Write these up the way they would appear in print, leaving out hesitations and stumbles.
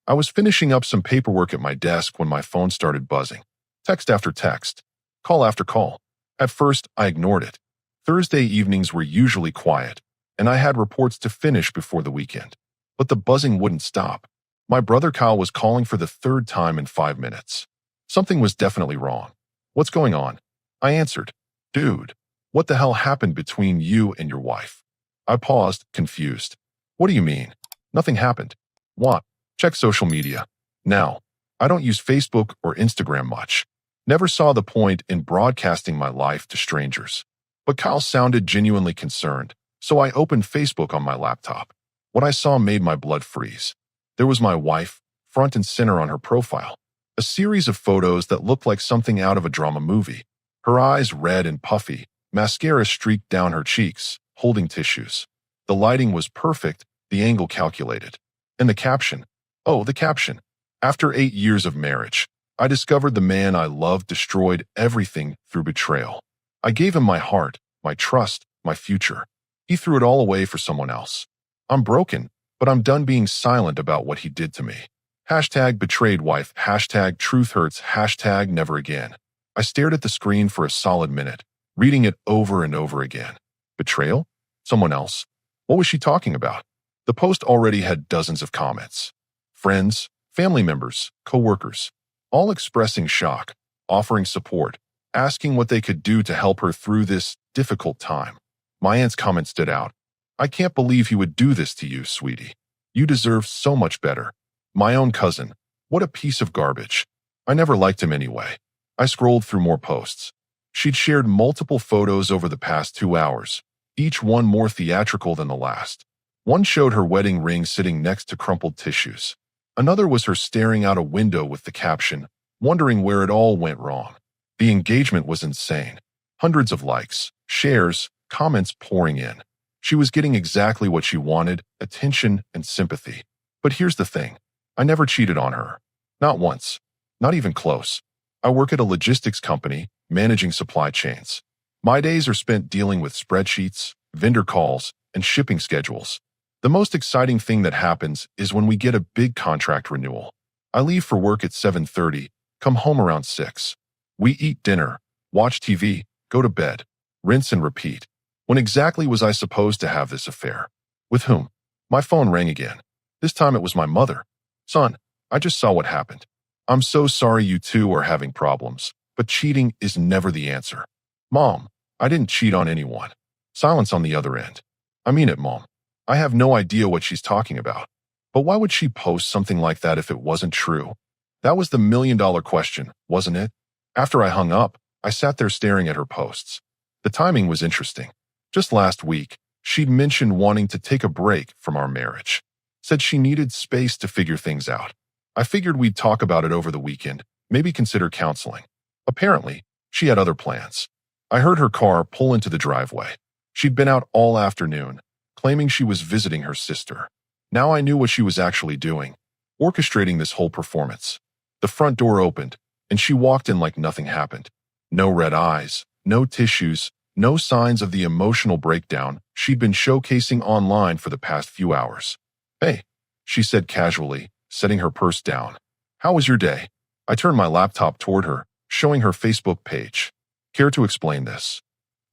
I was finishing up some paperwork at my desk when my phone started buzzing. Text after text, call after call. At first, I ignored it. Thursday evenings were usually quiet, and I had reports to finish before the weekend. But the buzzing wouldn't stop. My brother Kyle was calling for the third time in 5 minutes. Something was definitely wrong. What's going on? I answered. Dude, what the hell happened between you and your wife? I paused, confused. What do you mean? Nothing happened. What? Check social media. Now, I don't use Facebook or Instagram much. Never saw the point in broadcasting my life to strangers. But Kyle sounded genuinely concerned, so I opened Facebook on my laptop. What I saw made my blood freeze. There was my wife, front and center on her profile. A series of photos that looked like something out of a drama movie. Her eyes red and puffy, mascara streaked down her cheeks, holding tissues. The lighting was perfect, the angle calculated. And the caption. Oh, the caption. After 8 years of marriage, I discovered the man I loved destroyed everything through betrayal. I gave him my heart, my trust, my future. He threw it all away for someone else. I'm broken, but I'm done being silent about what he did to me. Hashtag betrayed wife, hashtag truth hurts, hashtag never again. I stared at the screen for a solid minute, reading it over and over again. Betrayal? Someone else? What was she talking about? The post already had dozens of comments. Friends, family members, co-workers, all expressing shock, offering support, asking what they could do to help her through this difficult time. My aunt's comment stood out. I can't believe he would do this to you, sweetie. You deserve so much better. My own cousin. What a piece of garbage. I never liked him anyway. I scrolled through more posts. She'd shared multiple photos over the past 2 hours, each one more theatrical than the last. One showed her wedding ring sitting next to crumpled tissues. Another was her staring out a window with the caption, wondering where it all went wrong. The engagement was insane. Hundreds of likes, shares, comments pouring in. She was getting exactly what she wanted, attention and sympathy. But here's the thing. I never cheated on her. Not once. Not even close. I work at a logistics company, managing supply chains. My days are spent dealing with spreadsheets, vendor calls, and shipping schedules. The most exciting thing that happens is when we get a big contract renewal. I leave for work at 7:30, come home around 6. We eat dinner, watch TV, go to bed, rinse and repeat. When exactly was I supposed to have this affair? With whom? My phone rang again. This time it was my mother. Son, I just saw what happened. I'm so sorry you two are having problems, but cheating is never the answer. Mom, I didn't cheat on anyone. Silence on the other end. I mean it, Mom. I have no idea what she's talking about. But why would she post something like that if it wasn't true? That was the million-dollar question, wasn't it? After I hung up, I sat there staring at her posts. The timing was interesting. Just last week, she'd mentioned wanting to take a break from our marriage. Said she needed space to figure things out. I figured we'd talk about it over the weekend, maybe consider counseling. Apparently, she had other plans. I heard her car pull into the driveway. She'd been out all afternoon, claiming she was visiting her sister. Now I knew what she was actually doing, orchestrating this whole performance. The front door opened, and she walked in like nothing happened. No red eyes, no tissues, no signs of the emotional breakdown she'd been showcasing online for the past few hours. Hey, she said casually, setting her purse down. How was your day? I turned my laptop toward her, showing her Facebook page. Care to explain this?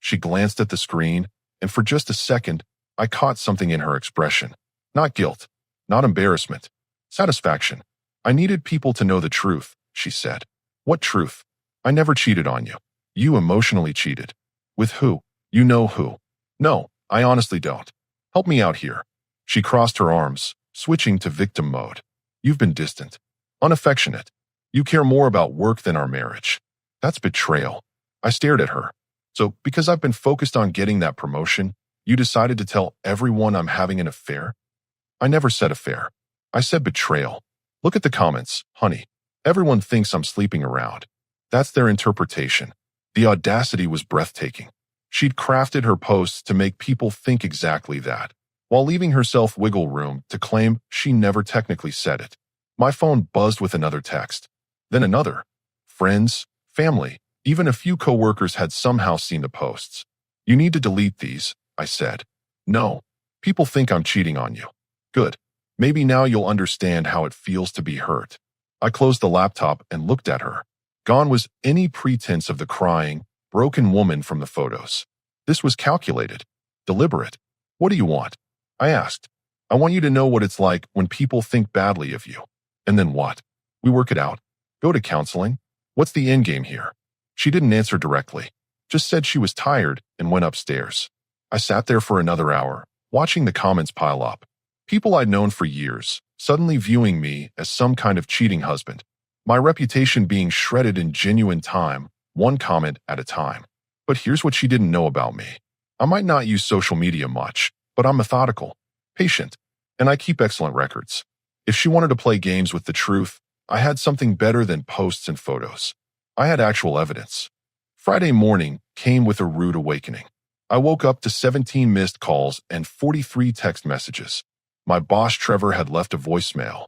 She glanced at the screen, and for just a second, I caught something in her expression. Not guilt, not embarrassment, satisfaction. I needed people to know the truth, she said. What truth? I never cheated on you. You emotionally cheated. With who? You know who. No, I honestly don't. Help me out here. She crossed her arms, switching to victim mode. You've been distant, unaffectionate. You care more about work than our marriage. That's betrayal. I stared at her. So, because I've been focused on getting that promotion, you decided to tell everyone I'm having an affair? I never said affair. I said betrayal. Look at the comments, honey. Everyone thinks I'm sleeping around. That's their interpretation. The audacity was breathtaking. She'd crafted her posts to make people think exactly that, while leaving herself wiggle room to claim she never technically said it. My phone buzzed with another text. Then another. Friends, family, even a few coworkers had somehow seen the posts. You need to delete these, I said. No. People think I'm cheating on you. Good. Maybe now you'll understand how it feels to be hurt. I closed the laptop and looked at her. Gone was any pretense of the crying, broken woman from the photos. This was calculated, deliberate. What do you want? I asked. I want you to know what it's like when people think badly of you. And then what? We work it out. Go to counseling. What's the end game here? She didn't answer directly, just said she was tired and went upstairs. I sat there for another hour, watching the comments pile up. People I'd known for years, suddenly viewing me as some kind of cheating husband. My reputation being shredded in genuine time, one comment at a time. But here's what she didn't know about me. I might not use social media much, but I'm methodical, patient, and I keep excellent records. If she wanted to play games with the truth, I had something better than posts and photos. I had actual evidence. Friday morning came with a rude awakening. I woke up to 17 missed calls and 43 text messages. My boss Trevor had left a voicemail.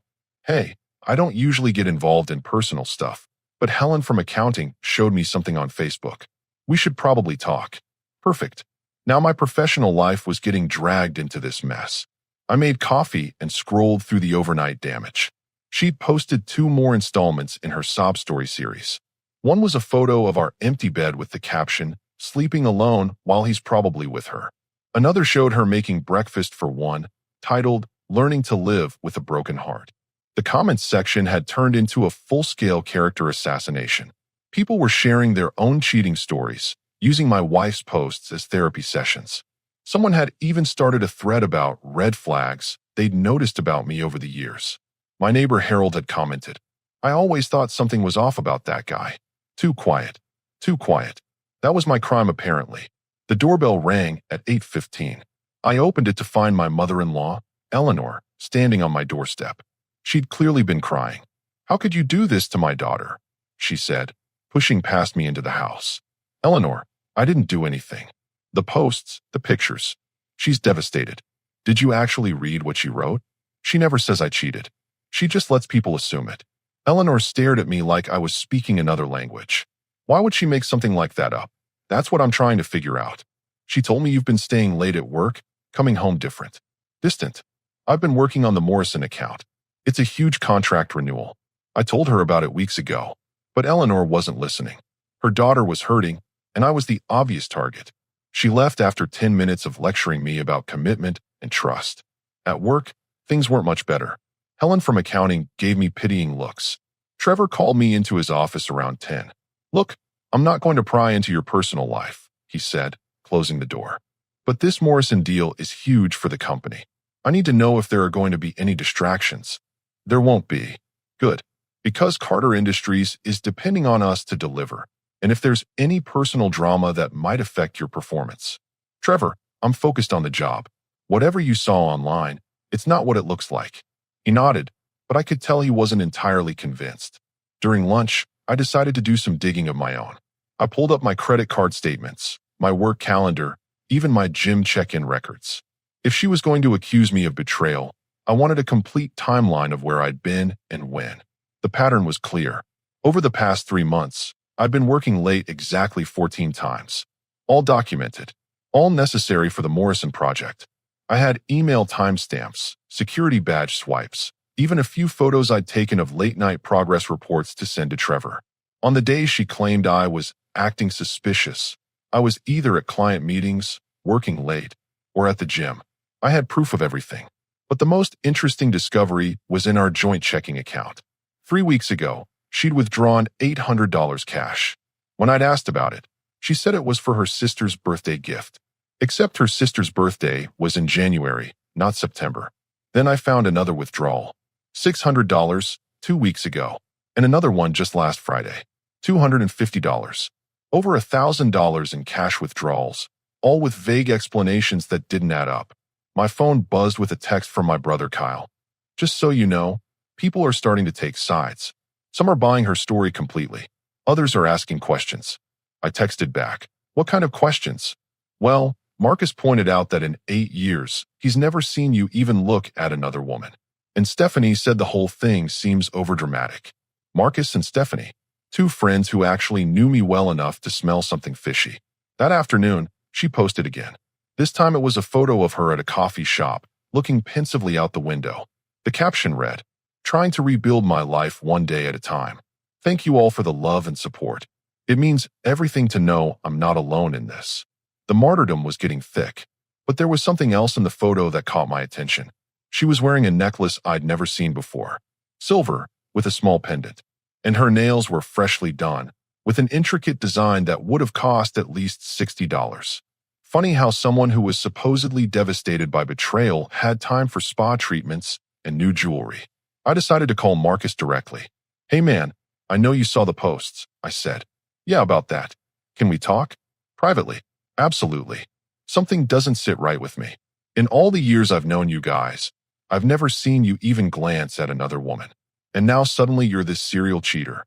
Hey, I don't usually get involved in personal stuff, but Helen from accounting showed me something on Facebook. We should probably talk. Perfect. Now my professional life was getting dragged into this mess. I made coffee and scrolled through the overnight damage. She'd posted 2 more installments in her sob story series. One was a photo of our empty bed with the caption, sleeping alone while he's probably with her. Another showed her making breakfast for one, titled, Learning to Live with a Broken Heart. The comments section had turned into a full-scale character assassination. People were sharing their own cheating stories, using my wife's posts as therapy sessions. Someone had even started a thread about red flags they'd noticed about me over the years. My neighbor Harold had commented, I always thought something was off about that guy. Too quiet. Too quiet. That was my crime apparently. The doorbell rang at 8:15. I opened it to find my mother-in-law, Eleanor, standing on my doorstep. She'd clearly been crying. How could you do this to my daughter? She said, pushing past me into the house. Eleanor, I didn't do anything. The posts, the pictures. She's devastated. Did you actually read what she wrote? She never says I cheated. She just lets people assume it. Eleanor stared at me like I was speaking another language. Why would she make something like that up? That's what I'm trying to figure out. She told me you've been staying late at work, coming home different. Distant. I've been working on the Morrison account. It's a huge contract renewal. I told her about it weeks ago, but Eleanor wasn't listening. Her daughter was hurting, and I was the obvious target. She left after 10 minutes of lecturing me about commitment and trust. At work, things weren't much better. Helen from accounting gave me pitying looks. Trevor called me into his office around 10. Look, I'm not going to pry into your personal life, he said, closing the door. But this Morrison deal is huge for the company. I need to know if there are going to be any distractions. There won't be. Good. Because Carter Industries is depending on us to deliver, and if there's any personal drama that might affect your performance. Trevor, I'm focused on the job. Whatever you saw online, it's not what it looks like. He nodded, but I could tell he wasn't entirely convinced. During lunch, I decided to do some digging of my own. I pulled up my credit card statements, my work calendar, even my gym check-in records. If she was going to accuse me of betrayal, I wanted a complete timeline of where I'd been and when. The pattern was clear. Over the past 3 months, I'd been working late exactly 14 times. All documented. All necessary for the Morrison project. I had email timestamps, security badge swipes, even a few photos I'd taken of late-night progress reports to send to Trevor. On the days she claimed I was acting suspicious, I was either at client meetings, working late, or at the gym. I had proof of everything. But the most interesting discovery was in our joint checking account. 3 weeks ago, she'd withdrawn $800 cash. When I'd asked about it, she said it was for her sister's birthday gift. Except her sister's birthday was in January, not September. Then I found another withdrawal. $600 2 weeks ago, and another one just last Friday. $250. Over $1,000 in cash withdrawals, all with vague explanations that didn't add up. My phone buzzed with a text from my brother Kyle. Just so you know, people are starting to take sides. Some are buying her story completely. Others are asking questions. I texted back. What kind of questions? Well, Marcus pointed out that in 8 years, he's never seen you even look at another woman. And Stephanie said the whole thing seems overdramatic. Marcus and Stephanie, 2 friends who actually knew me well enough to smell something fishy. That afternoon, she posted again. This time it was a photo of her at a coffee shop, looking pensively out the window. The caption read, "Trying to rebuild my life one day at a time. Thank you all for the love and support. It means everything to know I'm not alone in this." The martyrdom was getting thick, but there was something else in the photo that caught my attention. She was wearing a necklace I'd never seen before, silver with a small pendant, and her nails were freshly done, with an intricate design that would have cost at least $60. Funny how someone who was supposedly devastated by betrayal had time for spa treatments and new jewelry. I decided to call Marcus directly. "Hey man, I know you saw the posts," I said. "Yeah, about that. Can we talk?" "Privately." "Absolutely. Something doesn't sit right with me. In all the years I've known you guys, I've never seen you even glance at another woman. And now suddenly you're this serial cheater."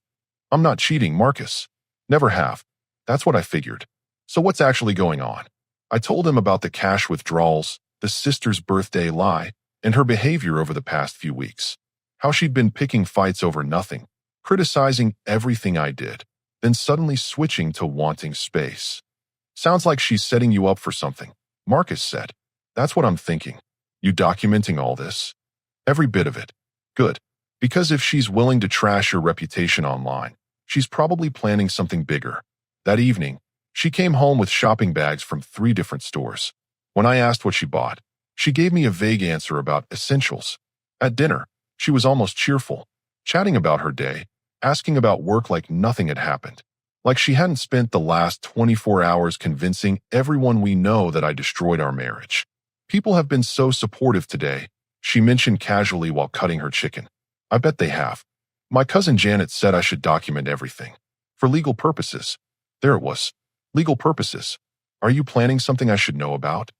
"I'm not cheating, Marcus. Never have. That's what I figured. So what's actually going on?" I told him about the cash withdrawals, the sister's birthday lie, and her behavior over the past few weeks. How she'd been picking fights over nothing, criticizing everything I did, then suddenly switching to wanting space. "Sounds like she's setting you up for something," Marcus said. "That's what I'm thinking. You documenting all this?" "Every bit of it." "Good. Because if she's willing to trash your reputation online, she's probably planning something bigger." That evening, she came home with shopping bags from 3 different stores. When I asked what she bought, she gave me a vague answer about essentials. At dinner, she was almost cheerful, chatting about her day, asking about work like nothing had happened. Like she hadn't spent the last 24 hours convincing everyone we know that I destroyed our marriage. "People have been so supportive today," she mentioned casually while cutting her chicken. "I bet they have. My cousin Janet said I should document everything. For legal purposes." There it was. Legal purposes. "Are you planning something I should know about?"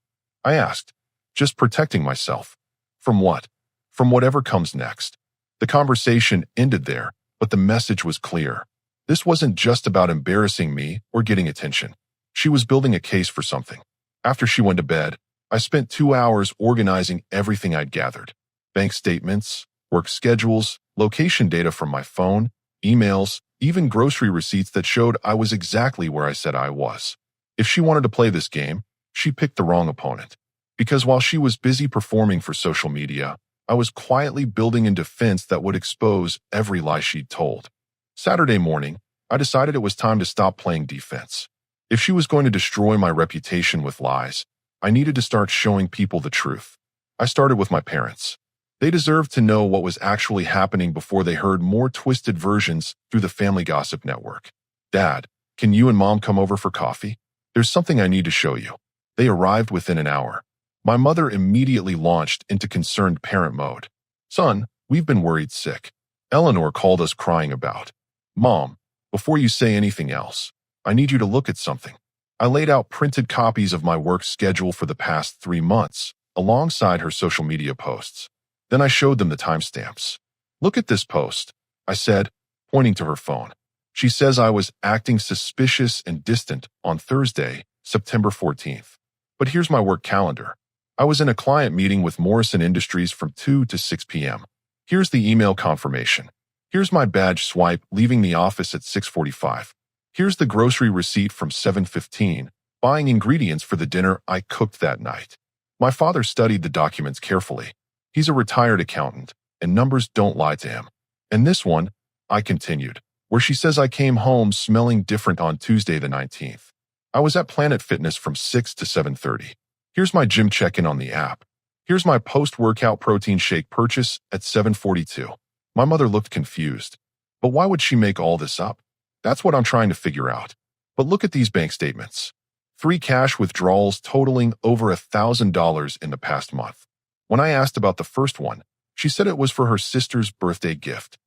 I asked. "Just protecting myself." "From what?" "From whatever comes next." The conversation ended there, but the message was clear. This wasn't just about embarrassing me or getting attention. She was building a case for something. After she went to bed, I spent 2 hours organizing everything I'd gathered. Bank statements, work schedules, location data from my phone, emails, even grocery receipts that showed I was exactly where I said I was. If she wanted to play this game, she picked the wrong opponent. Because while she was busy performing for social media, I was quietly building a defense that would expose every lie she'd told. Saturday morning, I decided it was time to stop playing defense. If she was going to destroy my reputation with lies, I needed to start showing people the truth. I started with my parents. They deserved to know what was actually happening before they heard more twisted versions through the family gossip network. "Dad, can you and Mom come over for coffee? There's something I need to show you." They arrived within an hour. My mother immediately launched into concerned parent mode. "Son, we've been worried sick. Eleanor called us crying about." "Mom, before you say anything else, I need you to look at something." I laid out printed copies of my work schedule for the past 3 months, alongside her social media posts. Then I showed them the timestamps. "Look at this post," I said, pointing to her phone. "She says I was acting suspicious and distant on Thursday, September 14th. But here's my work calendar. I was in a client meeting with Morrison Industries from 2 to 6 p.m. Here's the email confirmation. Here's my badge swipe leaving the office at 6:45. Here's the grocery receipt from 7:15, buying ingredients for the dinner I cooked that night." My father studied the documents carefully. He's a retired accountant, and numbers don't lie to him. "And this one," I continued, "where she says I came home smelling different on Tuesday the 19th. I was at Planet Fitness from 6 to 7:30. Here's my gym check-in on the app. Here's my post-workout protein shake purchase at 7:42. My mother looked confused. "But why would she make all this up?" "That's what I'm trying to figure out. But look at these bank statements. 3 cash withdrawals totaling over $1,000 in the past month." When I asked about the first one, she said it was for her sister's birthday gift.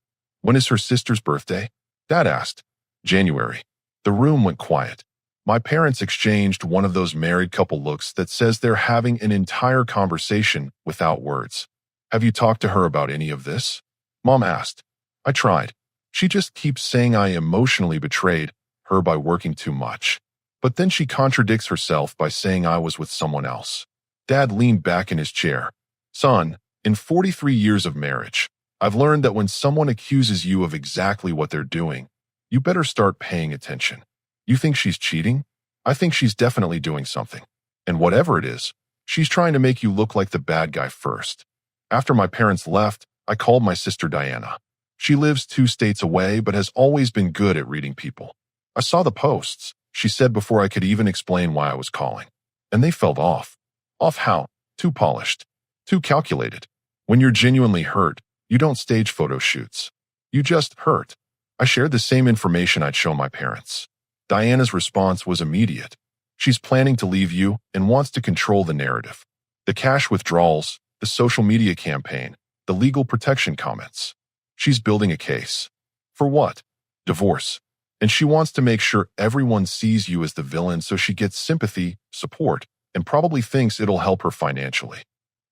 "When is her sister's birthday?" Dad asked. "January." The room went quiet. My parents exchanged one of those married couple looks that says they're having an entire conversation without words. "Have you talked to her about any of this?" Mom asked. "I tried. She just keeps saying I emotionally betrayed her by working too much. But then she contradicts herself by saying I was with someone else." Dad leaned back in his chair. "Son, in 43 years of marriage, I've learned that when someone accuses you of exactly what they're doing, you better start paying attention. You think she's cheating? I think she's definitely doing something. And whatever it is, she's trying to make you look like the bad guy first." After my parents left, I called my sister Diana. She lives 2 states away but has always been good at reading people. I saw the posts, she said before I could even explain why I was calling. And they felt off. Off how? Too polished. Too calculated. When you're genuinely hurt, you don't stage photo shoots. You just hurt. I shared the same information I'd shown my parents. Diana's response was immediate. She's planning to leave you and wants to control the narrative. The cash withdrawals, the social media campaign, the legal protection comments. She's building a case. For what? Divorce. And she wants to make sure everyone sees you as the villain so she gets sympathy, support, and probably thinks it'll help her financially.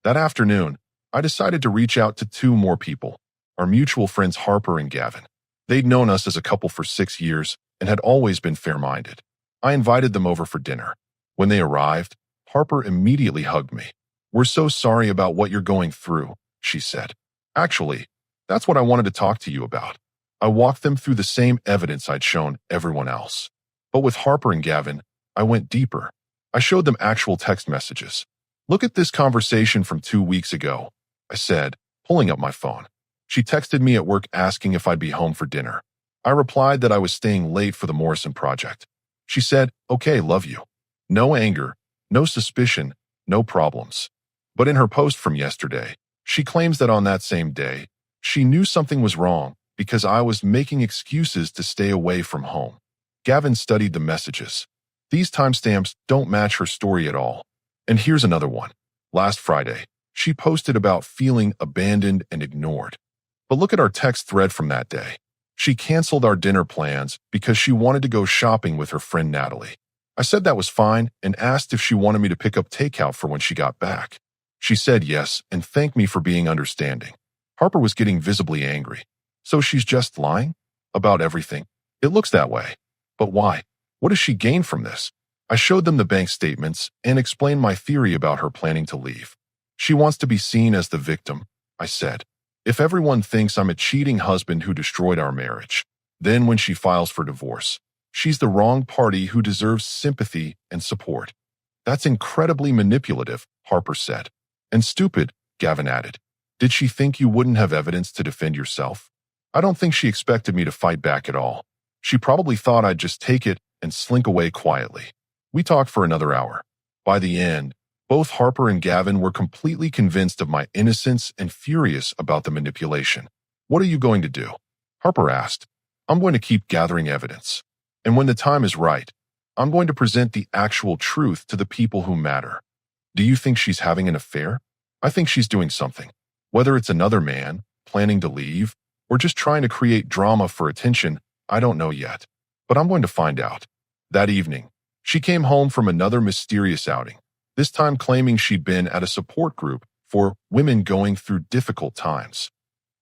That afternoon, I decided to reach out to 2 more people, our mutual friends Harper and Gavin. They'd known us as a couple for 6 years and had always been fair-minded. I invited them over for dinner. When they arrived, Harper immediately hugged me. "We're so sorry about what you're going through," she said. "Actually, that's what I wanted to talk to you about." I walked them through the same evidence I'd shown everyone else. But with Harper and Gavin, I went deeper. I showed them actual text messages. "Look at this conversation from 2 weeks ago," I said, pulling up my phone. She texted me at work asking if I'd be home for dinner. I replied that I was staying late for the Morrison project. She said, "Okay, love you." No anger, no suspicion, no problems. But in her post from yesterday, she claims that on that same day, she knew something was wrong because I was making excuses to stay away from home. Gavin studied the messages. These timestamps don't match her story at all. And here's another one. Last Friday, she posted about feeling abandoned and ignored. But look at our text thread from that day. She canceled our dinner plans because she wanted to go shopping with her friend Natalie. I said that was fine and asked if she wanted me to pick up takeout for when she got back. She said yes and thanked me for being understanding. Harper was getting visibly angry. So she's just lying? About everything? It looks that way. But why? What does she gain from this? I showed them the bank statements and explained my theory about her planning to leave. She wants to be seen as the victim, I said. If everyone thinks I'm a cheating husband who destroyed our marriage, then when she files for divorce, she's the wrong party who deserves sympathy and support. That's incredibly manipulative, Harper said. And stupid, Gavin added. Did she think you wouldn't have evidence to defend yourself? I don't think she expected me to fight back at all. She probably thought I'd just take it and slink away quietly. We talked for another hour. By the end, both Harper and Gavin were completely convinced of my innocence and furious about the manipulation. "What are you going to do?" Harper asked. "I'm going to keep gathering evidence. And when the time is right, I'm going to present the actual truth to the people who matter." "Do you think she's having an affair?" "I think she's doing something. Whether it's another man, planning to leave, or just trying to create drama for attention, I don't know yet. But I'm going to find out." That evening, she came home from another mysterious outing, this time claiming she'd been at a support group for women going through difficult times.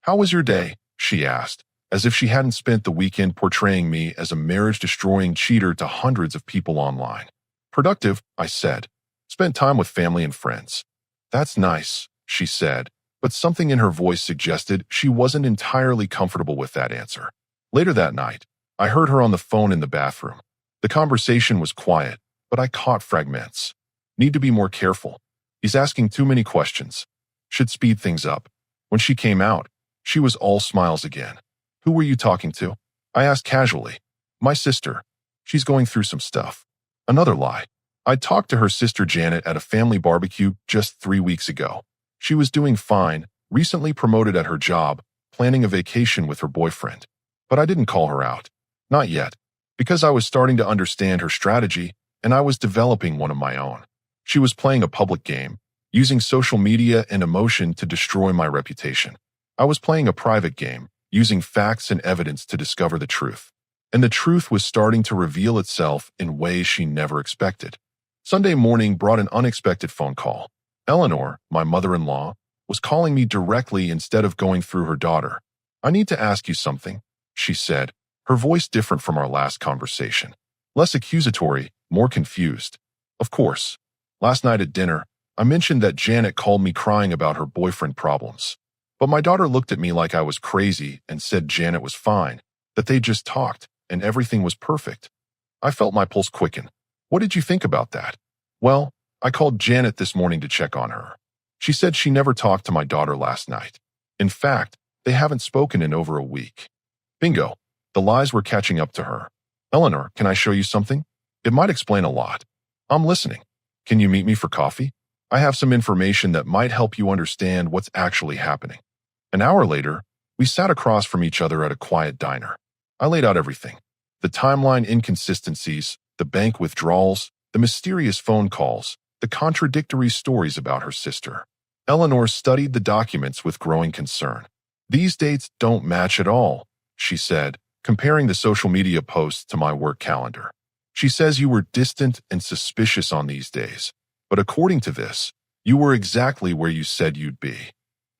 "How was your day?" she asked, as if she hadn't spent the weekend portraying me as a marriage-destroying cheater to hundreds of people online. "Productive," I said. "Spent time with family and friends." "That's nice," she said, but something in her voice suggested she wasn't entirely comfortable with that answer. Later that night, I heard her on the phone in the bathroom. The conversation was quiet, but I caught fragments. "Need to be more careful. He's asking too many questions. Should speed things up." When she came out, she was all smiles again. "Who were you talking to?" I asked casually. "My sister. She's going through some stuff." Another lie. I talked to her sister Janet at a family barbecue just 3 weeks ago. She was doing fine, recently promoted at her job, planning a vacation with her boyfriend. But I didn't call her out. Not yet, because I was starting to understand her strategy and I was developing one of my own. She was playing a public game, using social media and emotion to destroy my reputation. I was playing a private game, using facts and evidence to discover the truth. And the truth was starting to reveal itself in ways she never expected. Sunday morning brought an unexpected phone call. Eleanor, my mother-in-law, was calling me directly instead of going through her daughter. "I need to ask you something," she said, her voice different from our last conversation. Less accusatory, more confused. "Of course. Last night at dinner, I mentioned that Janet called me crying about her boyfriend problems. But my daughter looked at me like I was crazy and said Janet was fine, that they just talked, and everything was perfect." I felt my pulse quicken. "What did you think about that?" "Well, I called Janet this morning to check on her. She said she never talked to my daughter last night. In fact, they haven't spoken in over a week. Bingo. The lies were catching up to her. Eleanor, can I show you something? It might explain a lot. I'm listening. Can you meet me for coffee? I have some information that might help you understand what's actually happening. An hour later, we sat across from each other at a quiet diner. I laid out everything. The timeline inconsistencies, the bank withdrawals, the mysterious phone calls, the contradictory stories about her sister. Eleanor studied the documents with growing concern. These dates don't match at all, she said, comparing the social media posts to my work calendar. She says you were distant and suspicious on these days, but according to this, you were exactly where you said you'd be.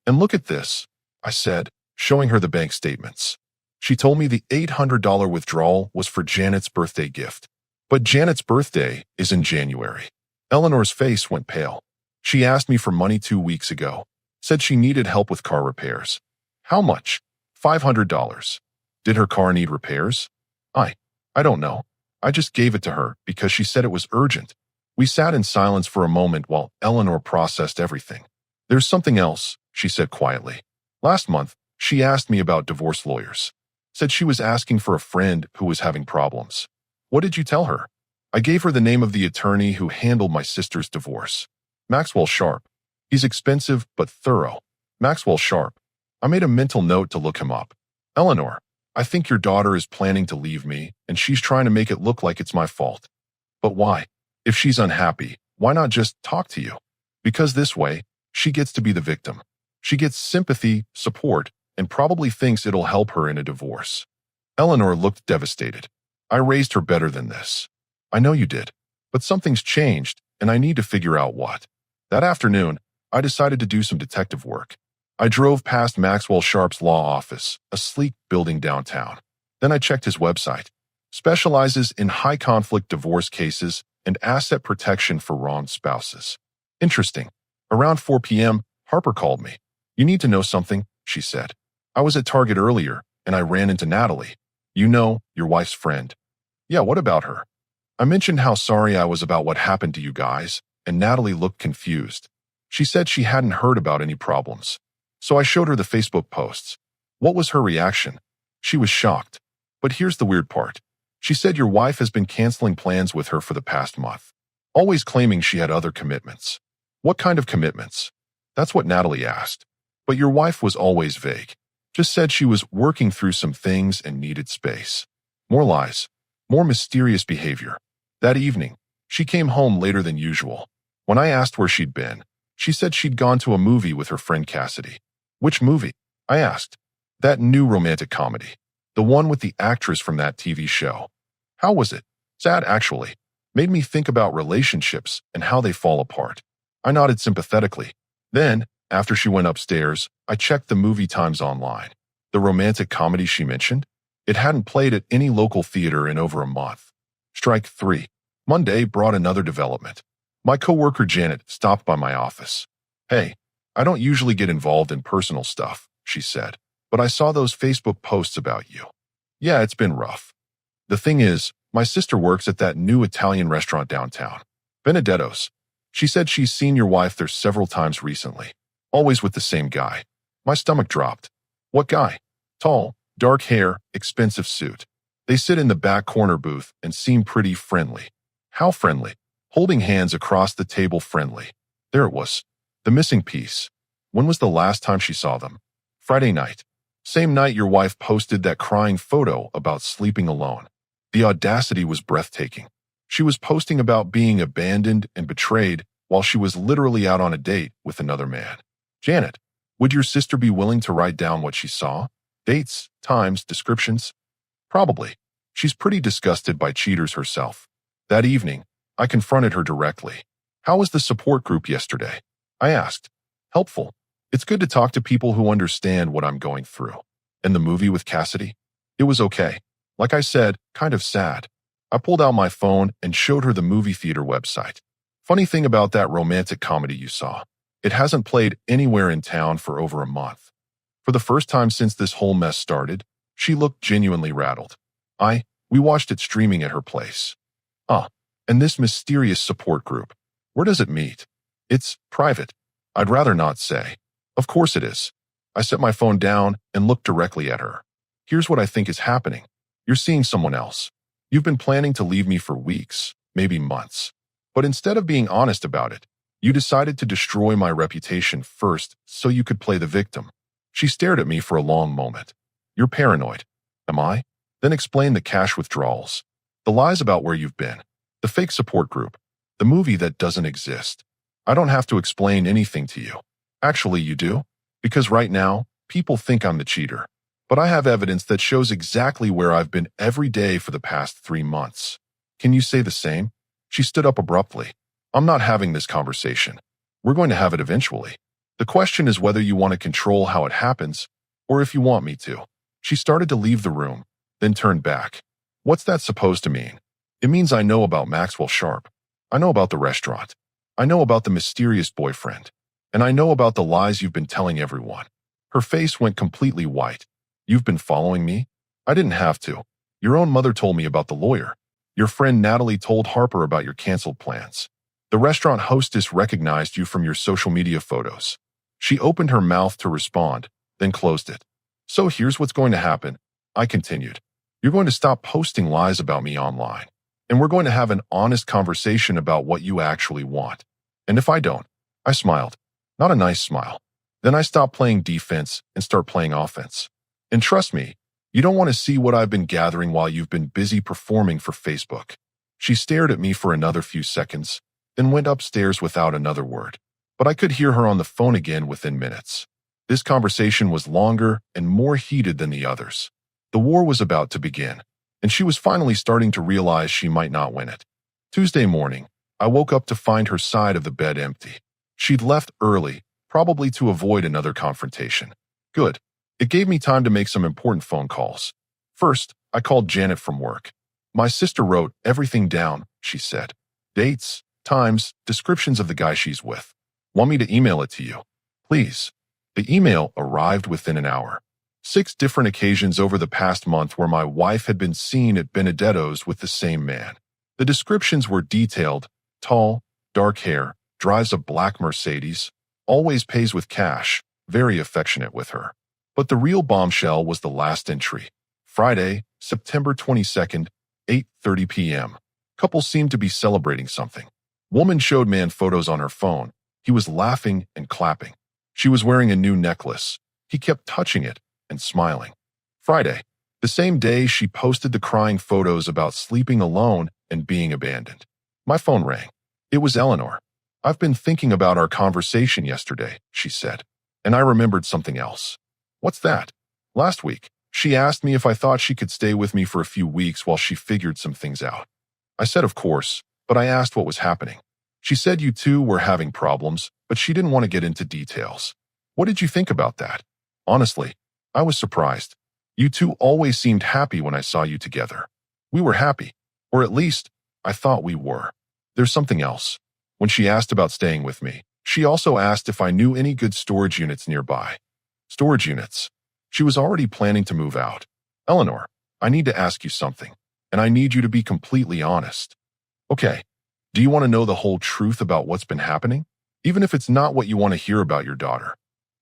And look at this, I said, showing her the bank statements. She told me the $800 withdrawal was for Janet's birthday gift. But Janet's birthday is in January. Eleanor's face went pale. She asked me for money 2 weeks ago, said she needed help with car repairs. How much? $500. Did her car need repairs? I don't know. I just gave it to her because she said it was urgent. We sat in silence for a moment while Eleanor processed everything. There's something else, she said quietly. Last month, she asked me about divorce lawyers. Said she was asking for a friend who was having problems. What did you tell her? I gave her the name of the attorney who handled my sister's divorce. Maxwell Sharp. He's expensive but thorough. Maxwell Sharp. I made a mental note to look him up. Eleanor, I think your daughter is planning to leave me, and she's trying to make it look like it's my fault. But why? If she's unhappy, why not just talk to you? Because this way, she gets to be the victim. She gets sympathy, support, and probably thinks it'll help her in a divorce. Eleanor looked devastated. I raised her better than this. I know you did, but something's changed, and I need to figure out what. That afternoon, I decided to do some detective work. I drove past Maxwell Sharp's law office, a sleek building downtown. Then I checked his website. Specializes in high-conflict divorce cases and asset protection for wronged spouses. Interesting. Around 4 p.m., Harper called me. You need to know something, she said. I was at Target earlier, and I ran into Natalie. You know, your wife's friend. Yeah, what about her? I mentioned how sorry I was about what happened to you guys, and Natalie looked confused. She said she hadn't heard about any problems. So I showed her the Facebook posts. What was her reaction? She was shocked. But here's the weird part. She said your wife has been canceling plans with her for the past month, always claiming she had other commitments. What kind of commitments? That's what Natalie asked. But your wife was always vague. Just said she was working through some things and needed space. More lies. More mysterious behavior. That evening, she came home later than usual. When I asked where she'd been, she said she'd gone to a movie with her friend Cassidy. Which movie? I asked. That new romantic comedy. The one with the actress from that TV show. How was it? Sad, actually. Made me think about relationships and how they fall apart. I nodded sympathetically. Then, after she went upstairs, I checked the movie times online. The romantic comedy she mentioned? It hadn't played at any local theater in over a month. Strike 3. Monday brought another development. My coworker Janet stopped by my office. Hey, I don't usually get involved in personal stuff, she said, but I saw those Facebook posts about you. Yeah, it's been rough. The thing is, my sister works at that new Italian restaurant downtown, Benedetto's. She said she's seen your wife there several times recently, always with the same guy. My stomach dropped. What guy? Tall, dark hair, expensive suit. They sit in the back corner booth and seem pretty friendly. How friendly? Holding hands across the table friendly. There it was. The missing piece. When was the last time she saw them? Friday night. Same night your wife posted that crying photo about sleeping alone. The audacity was breathtaking. She was posting about being abandoned and betrayed while she was literally out on a date with another man. Janet, would your sister be willing to write down what she saw? Dates, times, descriptions? Probably. She's pretty disgusted by cheaters herself. That evening, I confronted her directly. How was the support group yesterday? I asked. Helpful. It's good to talk to people who understand what I'm going through. And the movie with Cassidy? It was okay. Like I said, kind of sad. I pulled out my phone and showed her the movie theater website. Funny thing about that romantic comedy you saw. It hasn't played anywhere in town for over a month. For the first time since this whole mess started, she looked genuinely rattled. We watched it streaming at her place. And this mysterious support group. Where does it meet? It's private. I'd rather not say. Of course it is. I set my phone down and looked directly at her. Here's what I think is happening. You're seeing someone else. You've been planning to leave me for weeks, maybe months. But instead of being honest about it, you decided to destroy my reputation first so you could play the victim. She stared at me for a long moment. You're paranoid. Am I? Then explain the cash withdrawals, the lies about where you've been, the fake support group, the movie that doesn't exist. I don't have to explain anything to you. Actually, you do. Because right now, people think I'm the cheater. But I have evidence that shows exactly where I've been every day for the past 3 months. Can you say the same? She stood up abruptly. I'm not having this conversation. We're going to have it eventually. The question is whether you want to control how it happens, or if you want me to. She started to leave the room, then turned back. What's that supposed to mean? It means I know about Maxwell Sharp. I know about the restaurant. I know about the mysterious boyfriend. And I know about the lies you've been telling everyone. Her face went completely white. You've been following me? I didn't have to. Your own mother told me about the lawyer. Your friend Natalie told Harper about your canceled plans. The restaurant hostess recognized you from your social media photos. She opened her mouth to respond, then closed it. So here's what's going to happen, I continued. You're going to stop posting lies about me online, and we're going to have an honest conversation about what you actually want. And if I don't, I smiled. Not a nice smile. Then I stopped playing defense and start playing offense. And trust me, you don't want to see what I've been gathering while you've been busy performing for Facebook. She stared at me for another few seconds, then went upstairs without another word. But I could hear her on the phone again within minutes. This conversation was longer and more heated than the others. The war was about to begin, and she was finally starting to realize she might not win it. Tuesday morning, I woke up to find her side of the bed empty. She'd left early, probably to avoid another confrontation. Good. It gave me time to make some important phone calls. First, I called Janet from work. My sister wrote everything down, she said. Dates, times, descriptions of the guy she's with. Want me to email it to you? Please. The email arrived within an hour. 6 different occasions over the past month where my wife had been seen at Benedetto's with the same man. The descriptions were detailed: tall, dark hair, drives a black Mercedes, always pays with cash, very affectionate with her. But the real bombshell was the last entry. Friday, September 22nd, 8:30 p.m. Couple seemed to be celebrating something. Woman showed man photos on her phone. He was laughing and clapping. She was wearing a new necklace. He kept touching it and smiling. Friday, the same day she posted the crying photos about sleeping alone and being abandoned. My phone rang. It was Eleanor. I've been thinking about our conversation yesterday, she said. And I remembered something else. What's that? Last week, she asked me if I thought she could stay with me for a few weeks while she figured some things out. I said of course, but I asked what was happening. She said you two were having problems, but she didn't want to get into details. What did you think about that? Honestly, I was surprised. You two always seemed happy when I saw you together. We were happy, or at least, I thought we were. There's something else. When she asked about staying with me, she also asked if I knew any good storage units nearby. Storage units. She was already planning to move out. Eleanor, I need to ask you something, and I need you to be completely honest. Okay, do you want to know the whole truth about what's been happening? Even if it's not what you want to hear about your daughter.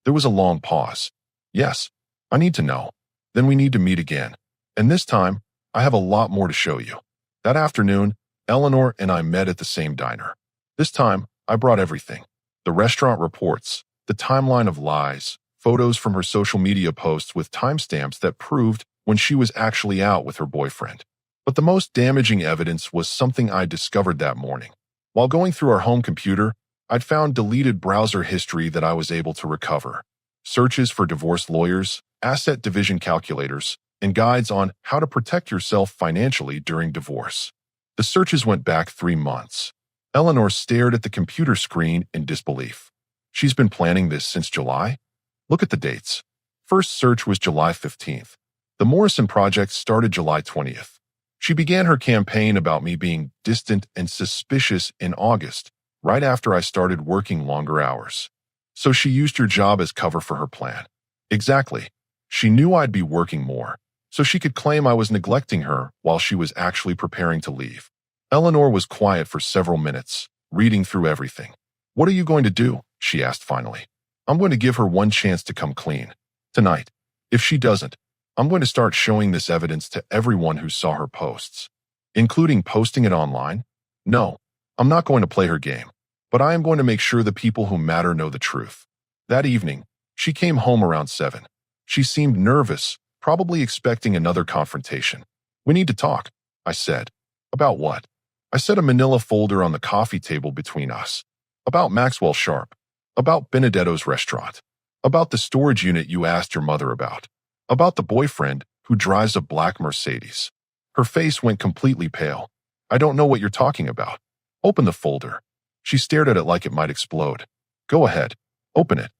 There was a long pause. Yes, I need to know. Then we need to meet again. And this time, I have a lot more to show you. That afternoon, Eleanor and I met at the same diner. This time, I brought everything. The restaurant reports, the timeline of lies, photos from her social media posts with timestamps that proved when she was actually out with her boyfriend. But the most damaging evidence was something I discovered that morning. While going through our home computer, I'd found deleted browser history that I was able to recover. Searches for divorce lawyers, asset division calculators, and guides on how to protect yourself financially during divorce. The searches went back 3 months. Eleanor stared at the computer screen in disbelief. She's been planning this since July? Look at the dates. First search was July 15th. The Morrison Project started July 20th. She began her campaign about me being distant and suspicious in August, right after I started working longer hours. So she used your job as cover for her plan. Exactly. She knew I'd be working more, so she could claim I was neglecting her while she was actually preparing to leave. Eleanor was quiet for several minutes, reading through everything. What are you going to do? She asked finally. I'm going to give her one chance to come clean. Tonight. If she doesn't, I'm going to start showing this evidence to everyone who saw her posts. Including posting it online? No, I'm not going to play her game. But I am going to make sure the people who matter know the truth. That evening, she came home around 7. She seemed nervous, probably expecting another confrontation. We need to talk, I said. About what? I set a manila folder on the coffee table between us. About Maxwell Sharp. About Benedetto's restaurant. About the storage unit you asked your mother about. About the boyfriend who drives a black Mercedes. Her face went completely pale. I don't know what you're talking about. Open the folder. She stared at it like it might explode. Go ahead. Open it.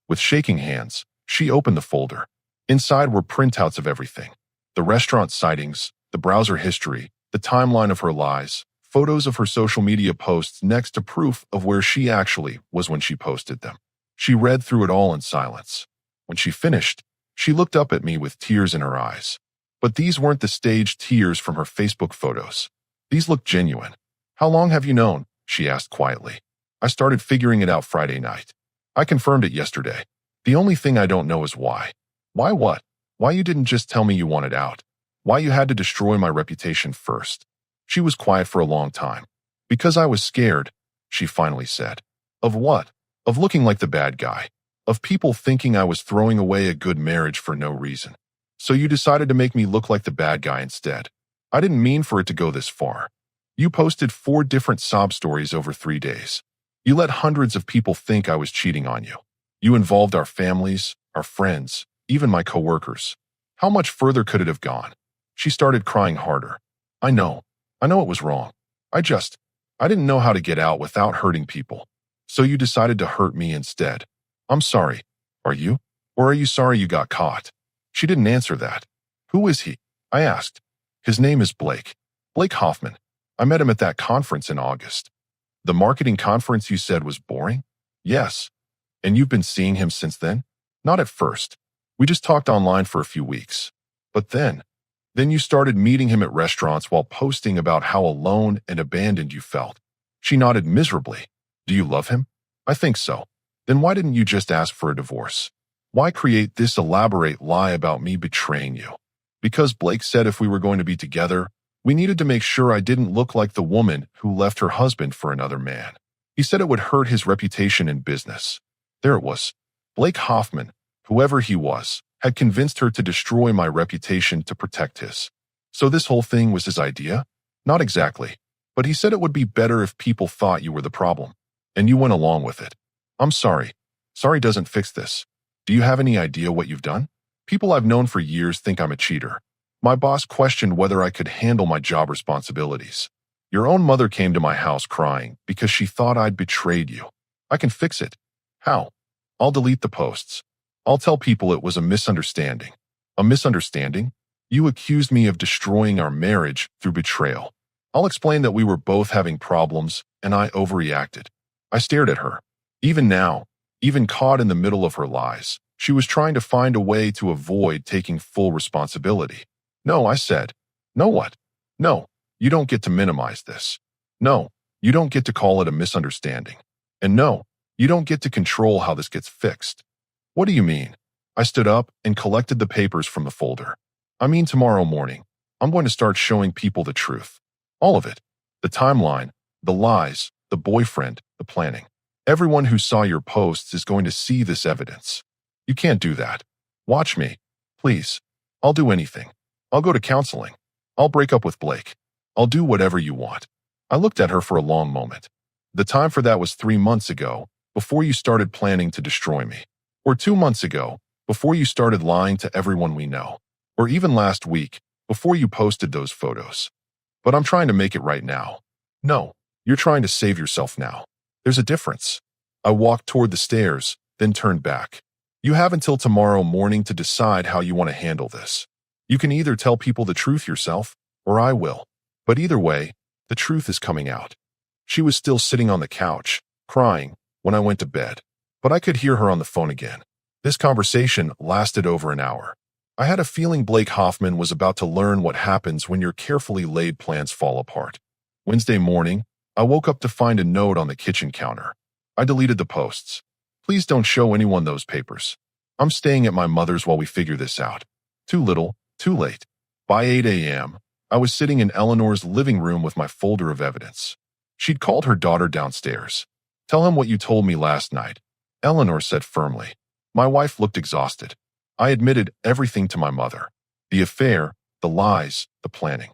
With shaking hands, she opened the folder. Inside were printouts of everything. The restaurant sightings, the browser history, the timeline of her lies, photos of her social media posts next to proof of where she actually was when she posted them. She read through it all in silence. When she finished, she looked up at me with tears in her eyes. But these weren't the staged tears from her Facebook photos. These looked genuine. How long have you known? She asked quietly. I started figuring it out Friday night. I confirmed it yesterday. The only thing I don't know is why. Why what? Why you didn't just tell me you wanted out? Why you had to destroy my reputation first? She was quiet for a long time. Because I was scared, she finally said. Of what? Of looking like the bad guy. Of people thinking I was throwing away a good marriage for no reason. So you decided to make me look like the bad guy instead. I didn't mean for it to go this far. You posted 4 different sob stories over 3 days. You let hundreds of people think I was cheating on you. You involved our families, our friends, even my coworkers. How much further could it have gone? She started crying harder. I know it was wrong. I didn't know how to get out without hurting people. So you decided to hurt me instead. I'm sorry. Are you? Or are you sorry you got caught? She didn't answer that. Who is he? I asked. His name is Blake. Blake Hoffman. I met him at that conference in August. The marketing conference you said was boring? Yes. And you've been seeing him since then? Not at first. We just talked online for a few weeks. But then you started meeting him at restaurants while posting about how alone and abandoned you felt. She nodded miserably. Do you love him? I think so. Then why didn't you just ask for a divorce? Why create this elaborate lie about me betraying you? Because Blake said if we were going to be together, we needed to make sure I didn't look like the woman who left her husband for another man. He said it would hurt his reputation in business. There it was. Blake Hoffman, whoever he was, had convinced her to destroy my reputation to protect his. So this whole thing was his idea? Not exactly. But he said it would be better if people thought you were the problem. And you went along with it. I'm sorry. Sorry doesn't fix this. Do you have any idea what you've done? People I've known for years think I'm a cheater. My boss questioned whether I could handle my job responsibilities. Your own mother came to my house crying because she thought I'd betrayed you. I can fix it. How? I'll delete the posts. I'll tell people it was a misunderstanding. A misunderstanding? You accused me of destroying our marriage through betrayal. I'll explain that we were both having problems and I overreacted. I stared at her. Even now, even caught in the middle of her lies, she was trying to find a way to avoid taking full responsibility. No, I said. No what? No, you don't get to minimize this. No, you don't get to call it a misunderstanding. And no, you don't get to control how this gets fixed. What do you mean? I stood up and collected the papers from the folder. I mean tomorrow morning, I'm going to start showing people the truth. All of it. The timeline, the lies, the boyfriend, the planning. Everyone who saw your posts is going to see this evidence. You can't do that. Watch me. Please. I'll do anything. I'll go to counseling. I'll break up with Blake. I'll do whatever you want. I looked at her for a long moment. The time for that was 3 months ago, before you started planning to destroy me. Or 2 months ago, before you started lying to everyone we know. Or even last week, before you posted those photos. But I'm trying to make it right now. No, you're trying to save yourself now. There's a difference. I walked toward the stairs, then turned back. You have until tomorrow morning to decide how you want to handle this. You can either tell people the truth yourself, or I will. But either way, the truth is coming out. She was still sitting on the couch, crying, when I went to bed. But I could hear her on the phone again. This conversation lasted over an hour. I had a feeling Blake Hoffman was about to learn what happens when your carefully laid plans fall apart. Wednesday morning, I woke up to find a note on the kitchen counter. I deleted the posts. Please don't show anyone those papers. I'm staying at my mother's while we figure this out. Too little, too late. By 8 a.m., I was sitting in Eleanor's living room with my folder of evidence. She'd called her daughter downstairs. Tell him what you told me last night, Eleanor said firmly. My wife looked exhausted. I admitted everything to my mother. The affair, the lies, the planning.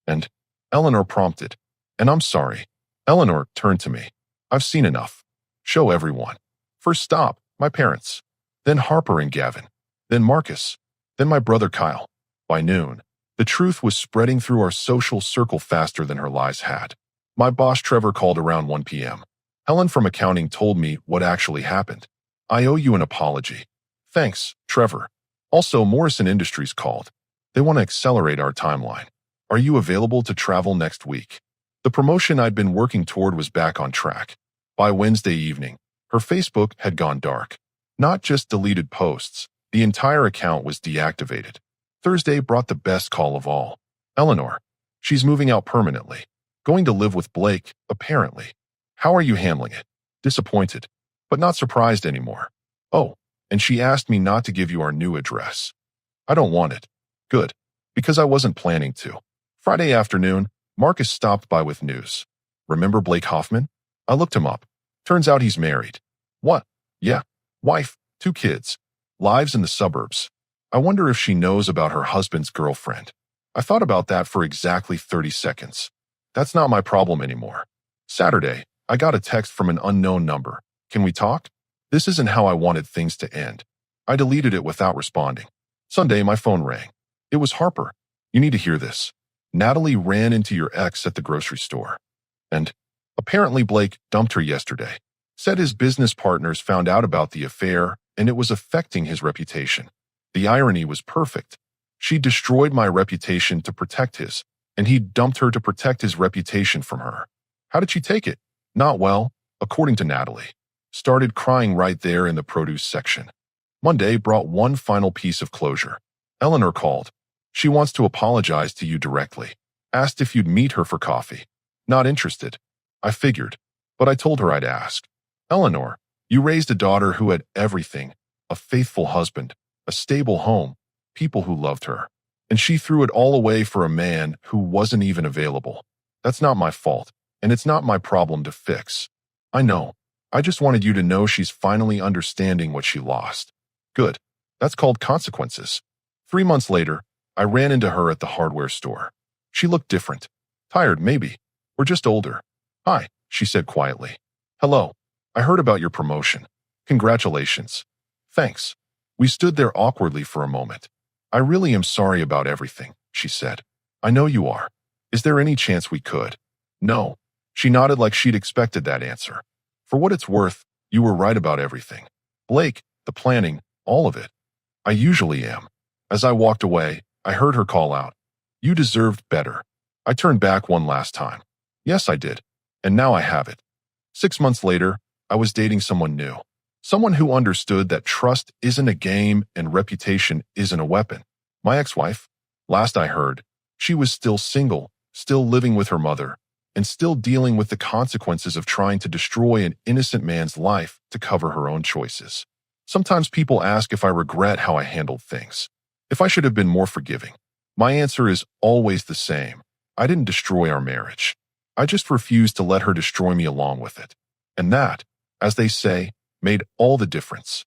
And Eleanor prompted. And I'm sorry. Eleanor turned to me. I've seen enough. Show everyone. First stop, my parents. Then Harper and Gavin. Then Marcus. Then my brother Kyle. By noon, the truth was spreading through our social circle faster than her lies had. My boss Trevor called around 1 p.m. Helen from accounting told me what actually happened. I owe you an apology. Thanks, Trevor. Also, Morrison Industries called. They want to accelerate our timeline. Are you available to travel next week? The promotion I'd been working toward was back on track. By Wednesday evening, her Facebook had gone dark. Not just deleted posts, the entire account was deactivated. Thursday brought the best call of all. Eleanor. She's moving out permanently. Going to live with Blake, apparently. How are you handling it? Disappointed, but not surprised anymore. Oh, and she asked me not to give you our new address. I don't want it. Good, because I wasn't planning to. Friday afternoon, Marcus stopped by with news. Remember Blake Hoffman? I looked him up. Turns out he's married. What? Yeah. Wife, 2 kids. Lives in the suburbs. I wonder if she knows about her husband's girlfriend. I thought about that for exactly 30 seconds. That's not my problem anymore. Saturday, I got a text from an unknown number. Can we talk? This isn't how I wanted things to end. I deleted it without responding. Sunday, my phone rang. It was Harper. You need to hear this. Natalie ran into your ex at the grocery store. And apparently Blake dumped her yesterday. Said his business partners found out about the affair and it was affecting his reputation. The irony was perfect. She destroyed my reputation to protect his, and he dumped her to protect his reputation from her. How did she take it? Not well, according to Natalie. Started crying right there in the produce section. Monday brought one final piece of closure. Eleanor called. She wants to apologize to you directly. Asked if you'd meet her for coffee. Not interested. I figured, but I told her I'd ask. Eleanor, you raised a daughter who had everything, a faithful husband, a stable home, people who loved her, and she threw it all away for a man who wasn't even available. That's not my fault, and it's not my problem to fix. I know. I just wanted you to know she's finally understanding what she lost. Good. That's called consequences. 3 months later, I ran into her at the hardware store. She looked different. Tired, maybe. Or just older. Hi, she said quietly. Hello. I heard about your promotion. Congratulations. Thanks. We stood there awkwardly for a moment. I really am sorry about everything, she said. I know you are. Is there any chance we could? No. She nodded like she'd expected that answer. For what it's worth, you were right about everything. Blake, the planning, all of it. I usually am. As I walked away, I heard her call out. You deserved better. I turned back one last time. Yes, I did. And now I have it. 6 months later, I was dating someone new. Someone who understood that trust isn't a game and reputation isn't a weapon. My ex-wife, last I heard, she was still single, still living with her mother, and still dealing with the consequences of trying to destroy an innocent man's life to cover her own choices. Sometimes people ask if I regret how I handled things, if I should have been more forgiving. My answer is always the same. I didn't destroy our marriage. I just refused to let her destroy me along with it. And that, as they say, made all the difference.